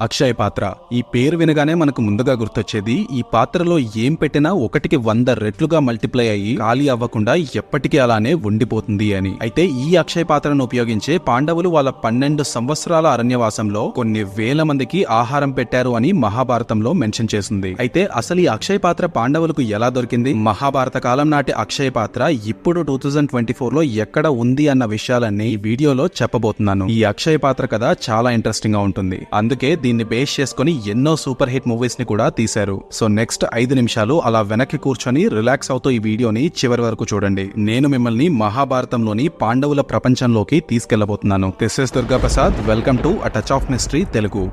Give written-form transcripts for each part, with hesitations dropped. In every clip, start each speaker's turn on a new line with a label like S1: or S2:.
S1: అక్షయ పాత్ర. ఈ పేరు వినగానే మనకు ముందుగా గుర్తొచ్చేది ఈ పాత్రలో ఏం పెట్టినా 1కి 100 రెట్లుగా మల్టిప్లై అయ్యి ఖాళీ అవ్వకుండా ఎప్పటికీ అలానే ఉండిపోతుంది అని. అయితే ఈ అక్షయ పాత్రను ఉపయోగించే పాండవులు వాళ్ళ 12 సంవత్సరాల అరణ్యవాసంలో కొన్ని వేల మందికి ఆహారం పెట్టారు అని మహాభారతంలో మెన్షన్ చేసింది. అయితే అసలు ఈ అక్షయ పాత్ర పాండవులకు ఎలా దొరికింది, మహాభారత కాలం నాటి అక్షయ పాత్ర ఇప్పుడు 2024లో ఎక్కడ ఉంది అన్న విషయాలన్నీ ఈ వీడియోలో చెప్పబోతున్నాను. ఈ అక్షయ పాత్ర కథ చాలా ఇంట్రెస్టింగ్ గా ఉంటుంది. అందుకే దీన్ని బేస్ చేసుకుని ఎన్నో సూపర్ హిట్ మూవీస్ ని కూడా తీశారు. సో నెక్స్ట్ 5 నిమిషాలు అలా వెనక్కి కూర్చొని రిలాక్స్ అవుతూ ఈ వీడియోని చివరి వరకు చూడండి. నేను మిమ్మల్ని మహాభారతంలోని పాండవుల ప్రపంచంలోకి తీసుకెళ్లబోతున్నాను. This is Durga Prasad. Welcome to a touch of mystery Telugu.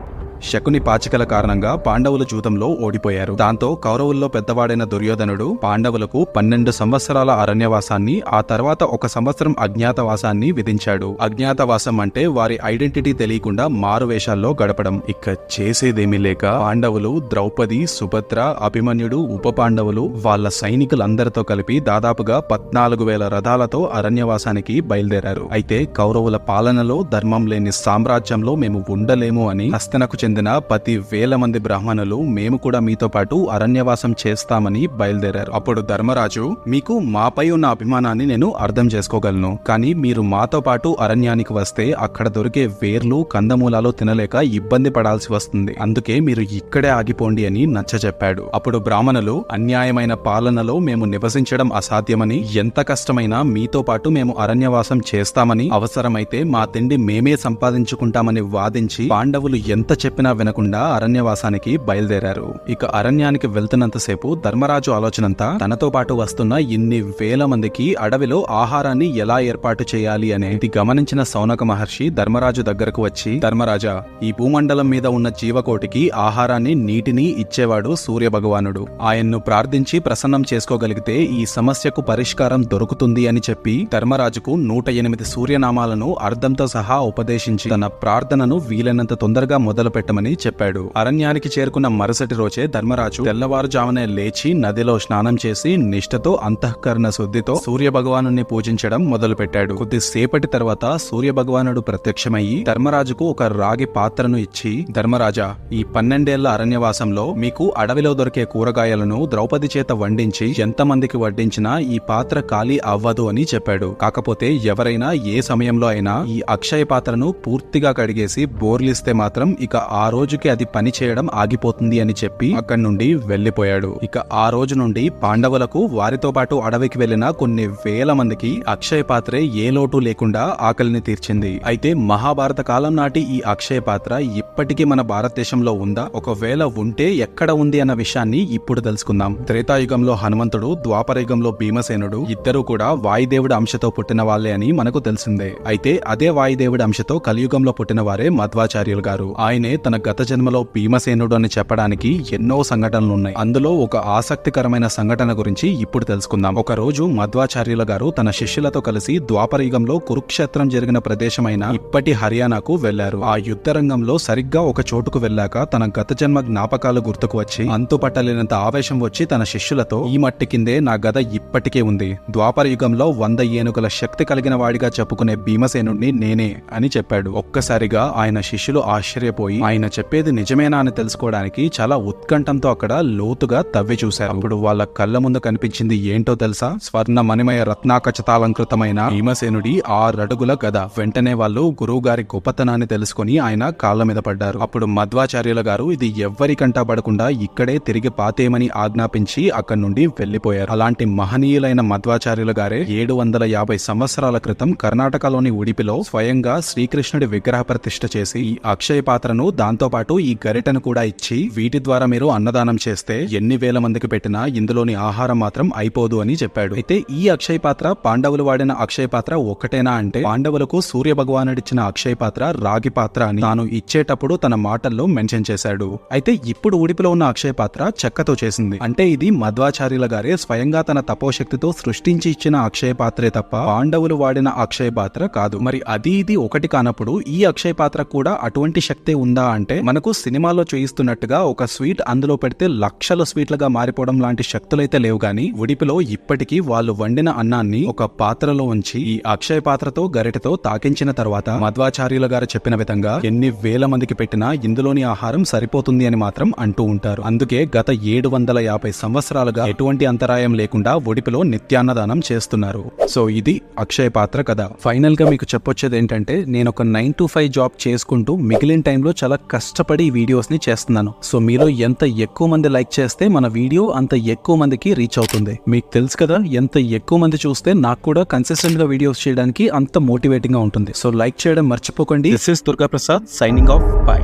S1: శకుని పాచికల కారణంగా పాండవులు జూదంలో ఓడిపోయారు. దాంతో కౌరవుల్లో పెద్దవాడైన దుర్యోధనుడు పాండవులకు 12 సంవత్సరాల అరణ్యవాసాన్ని, ఆ తర్వాత 1 సంవత్సరం అజ్ఞాతవాసాన్ని విధించాడు. అజ్ఞాతవాసం అంటే వారి ఐడెంటిటీ తెలియకుండా మారువేషాల్లో గడపడం. ఇక చేసేదేమీ లేక పాండవులు ద్రౌపది, సుభద్ర, అభిమన్యుడు, ఉప పాండవులు వాళ్ళ సైనికులందరితో కలిపి దాదాపుగా 14,000 రథాలతో అరణ్యవాసానికి బయలుదేరారు. అయితే కౌరవుల పాలనలో ధర్మం లేని సామ్రాజ్యంలో మేము ఉండలేము అని హస్తనకు చెందిన 10,000 మంది బ్రాహ్మణులు మేము కూడా మీతో పాటు అరణ్యవాసం చేస్తామని బయలుదేరారు. అప్పుడు ధర్మరాజు, మీకు మాపై ఉన్న అభిమానాన్ని నేను అర్థం చేసుకోగలను, కానీ మీరు మాతో పాటు అరణ్యానికి వస్తే అక్కడ దొరికే వేర్లు, కందమూలాలు తినలేక ఇబ్బంది పడాల్సి వస్తుంది. అందుకే మీరు ఇక్కడే ఆగిపోండి అని నచ్చజెప్పాడు. అప్పుడు బ్రాహ్మణులు, అన్యాయమైన పాలనలో మేము నివసించడం అసాధ్యమని, ఎంత కష్టమైనా మీతో పాటు మేము అరణ్యవాసం చేస్తామని, అవసరమైతే మా తిండి మేమే సంపాదించుకుంటామని వాదించి పాండవులు ఎంత చెప్పినా వినకుండా అరణ్యవాసానికి బయలుదేరారు. ఇక అరణ్యానికి వెళ్తున్నంతసేపు ధర్మరాజు ఆలోచనంతా తనతో పాటు వస్తున్న ఇన్ని వేల మందికి అడవిలో ఆహారాన్ని ఎలా ఏర్పాటు చేయాలి అనేది గమనించిన సౌనక మహర్షి ధర్మరాజు దగ్గరకు వచ్చి, ధర్మరాజా, ఈ భూమండలం మీద ఉన్న జీవకోటికి ఆహారాన్ని, నీటిని ఇచ్చేవాడు సూర్య భగవానుడు. ఆయన్ను ప్రార్థించి ప్రసన్నం చేసుకోగలిగితే ఈ సమస్యకు పరిష్కారం దొరుకుతుంది అని చెప్పి ధర్మరాజుకు 108 సూర్యనామాలను అర్థంతో సహా ఉపదేశించి తన ప్రార్థనను వీలైనంత తొందరగా మొదలు పెట్టమని చెప్పాడు. అరణ్యానికి చేరుకున్న మరుసటి రోజే ధర్మరాజు తెల్లవారుజామునే లేచి నదిలో స్నానం చేసి నిష్ఠతో అంతఃకరణ శుద్ధితో సూర్య భగవాను పూజించడం మొదలు పెట్టాడు. కొద్దిసేపటి తర్వాత సూర్య భగవానుడు ప్రత్యక్షమయ్యి ధర్మరాజుకు ఒక రాగి పాత్రను ఇచ్చి, ధర్మరాజా, ఈ 12 ఏళ్ల అరణ్యవాసంలో మీకు అడవిలో దొరికే కూరగాయలను ద్రౌపది చేత వండించి ఎంతమందికి వడ్డించినా ఈ పాత్ర ఖాళీ అవ్వదు అని చెప్పాడు. కాకపోతే ఎవరైనా ఏ సమయంలో అయినా ఈ అక్షయ పాత్రను పూర్తిగా కడిగేసి బోర్లిస్తే మాత్రం ఇక ఆ రోజుకి అది పని చేయడం ఆగిపోతుంది అని చెప్పి అక్కడి నుండి వెళ్లిపోయాడు. ఇక ఆ రోజు నుండి పాండవులకు వారితో పాటు అడవికి వెళ్లిన కొన్ని వేల మందికి అక్షయ పాత్రే ఏ లోటు లేకుండా ఆకలిని తీర్చింది. అయితే మహాభారత కాలం నాటి ఈ అక్షయ పాత్ర ఇప్పటికీ మన భారతదేశంలో ఉందా? ఒకవేళ ఉంటే ఎక్కడ ఉంది అన్న విషయాన్ని ఇప్పుడు తెలుసుకుందాం. త్రేతాయుగంలో హనుమంతుడు, ద్వాపరయుగంలో భీమసేనుడు ఇద్దరూ కూడా వాయుదేవుడి అంశతో పుట్టిన వాళ్లే అని మనకు తెలిసిందే. అయితే అదే వాయుదేవుడి అంశతో కలియుగంలో పుట్టిన వారే మధ్వాచార్యులు గారు. ఆయనే తన గత జన్మలో భీమసేనుడు అని చెప్పడానికి ఎన్నో సంఘటనలున్నాయి. అందులో ఒక ఆసక్తికరమైన సంఘటన గురించి ఇప్పుడు తెలుసుకుందాం. ఒక రోజు మధ్వాచార్యుల గారు తన శిష్యులతో కలిసి ద్వాపరయుగంలో కురుక్షేత్రం జరిగిన ప్రదేశమైన ఇప్పటి హర్యానాకు వెళ్లారు. ఆ యుద్ధ రంగంలో సరిగ్గా ఒక చోటుకు వెళ్ళాక తన గత జన్మ జ్ఞాపకాలు గుర్తుకు వచ్చి అంతుపట్టలేనంత ఆవేశం వచ్చి తన శిష్యులతో, ఈ మట్టి కిందే నా గద ఇప్పటికే ఉంది. ద్వాపరయుగంలో 100 ఏనుగుల శక్తి కలిగిన వాడిగా చెప్పుకునే భీమసేనుడిని నేనే అని చెప్పాడు. ఒక్కసారిగా ఆయన శిష్యులు ఆశ్చర్యపోయి ఆయన చెప్పేది నిజమేనా అని తెలుసుకోవడానికి చాలా ఉత్కంఠంతో అక్కడ లోతుగా తవ్వి చూశారు. అప్పుడు వాళ్ళ కళ్ళ ముందు కనిపించింది ఏంటో తెలుసా? స్వర్ణ మణిమయ రత్నాకచతాలంకృతమైన భీమసేనుడి 6 అడుగుల గద. వెంటనే వాళ్ళు గురువు గారి గొప్పతనాన్ని తెలుసుకుని ఆయన కాళ్ల మీద పడ్డారు. అప్పుడు మధ్వాచార్యుల గారు ఇది ఎవ్వరికంటా పడకుండా ఇక్కడే తిరిగి పాతేయమని ఆజ్ఞాపించి అక్కడి నుండి వెళ్లిపోయారు. అలాంటి మహనీయులైన మధ్వాచార్యుల గారే 750 సంవత్సరాల క్రితం కర్ణాటకలోని ఉడిపిలో స్వయంగా శ్రీకృష్ణుడి విగ్రహ ప్రతిష్ఠ చేసి ఈ అక్షయ పాత్రను, దాంతో పాటు ఈ గరిటను కూడా ఇచ్చి, వీటి ద్వారా మీరు అన్నదానం చేస్తే ఎన్ని వేల మందికి పెట్టినా ఇందులోని ఆహారం మాత్రం అయిపోదు అని చెప్పాడు. అయితే ఈ అక్షయ పాత్ర పాండవులు వాడిన అక్షయ పాత్ర ఒక్కటేనా అంటే, పాండవులకు సూర్య భగవానుడిచ్చిన అక్షయ పాత్ర రాగి పాత్ర అని తాను ఇచ్చేటప్పుడు తన మాటల్లో మెన్షన్ చేశాడు. అయితే ఇప్పుడు ఉడిపిలో ఉన్న అక్షయ పాత్ర చెక్కతో చేసింది. అంటే ఇది మధ్వాచార్యుల గారే స్వయంగా తన తపోశక్తితో సృష్టించి ఇచ్చిన అక్షయ పాత్రే తప్ప పాండవులు వాడిన అక్షయ పాత్ర కాదు. మరి అది ఇది ఒకటి కానప్పుడు ఈ అక్షయ పాత్ర కూడా అటువంటి శక్తే ఉందా అంటే మనకు సినిమాలో చూయిస్తున్నట్టుగా ఒక స్వీట్ అందులో పెడితే లక్షల స్వీట్లుగా మారిపోవడం లాంటి శక్తులైతే లేవు గాని ఉడిపిలో ఇప్పటికీ వాళ్ళు వండిన అన్నాన్ని ఒక పాత్రలో ఉంచి ఈ అక్షయ పాత్రతో గరిటెతో తాకించిన తర్వాత మధ్వాచార్యుల గారు చెప్పిన విధంగా ఎన్ని వేల మందికి పెట్టినా ఇందులోని ఆహారం సరిపోతుంది అని మాత్రం అంటూ ఉంటారు. అందుకే గత 750 సంవత్సరాలుగా ఎటువంటి అంతరాయం లేకుండా ఉడిపిలో నిత్యాన్నదానం చేస్తున్నారు. సో ఇది అక్షయ పాత్ర కథ. ఫైనల్ గా మీకు చెప్పొచ్చేది ఏంటంటే నేను ఒక 9 to 5 జాబ్ చేసుకుంటూ మిగిలిన టైంలో చాలా కష్టపడి ఈ వీడియోస్ ని చేస్తున్నాను. సో మీలో ఎంత ఎక్కువ మంది లైక్ చేస్తే మన వీడియో అంత ఎక్కువ మందికి రీచ్ అవుతుంది. మీకు తెలుసు కదా, ఎంత ఎక్కువ మంది చూస్తే నాకు కూడా కన్సిస్టెంట్ గా వీడియోస్ చేయడానికి అంత మోటివేటింగ్ గా ఉంటుంది. సో లైక్ చేయడం మర్చిపోకండి. This is Durga Prasad signing off. By.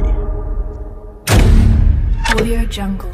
S2: Audio Jungle.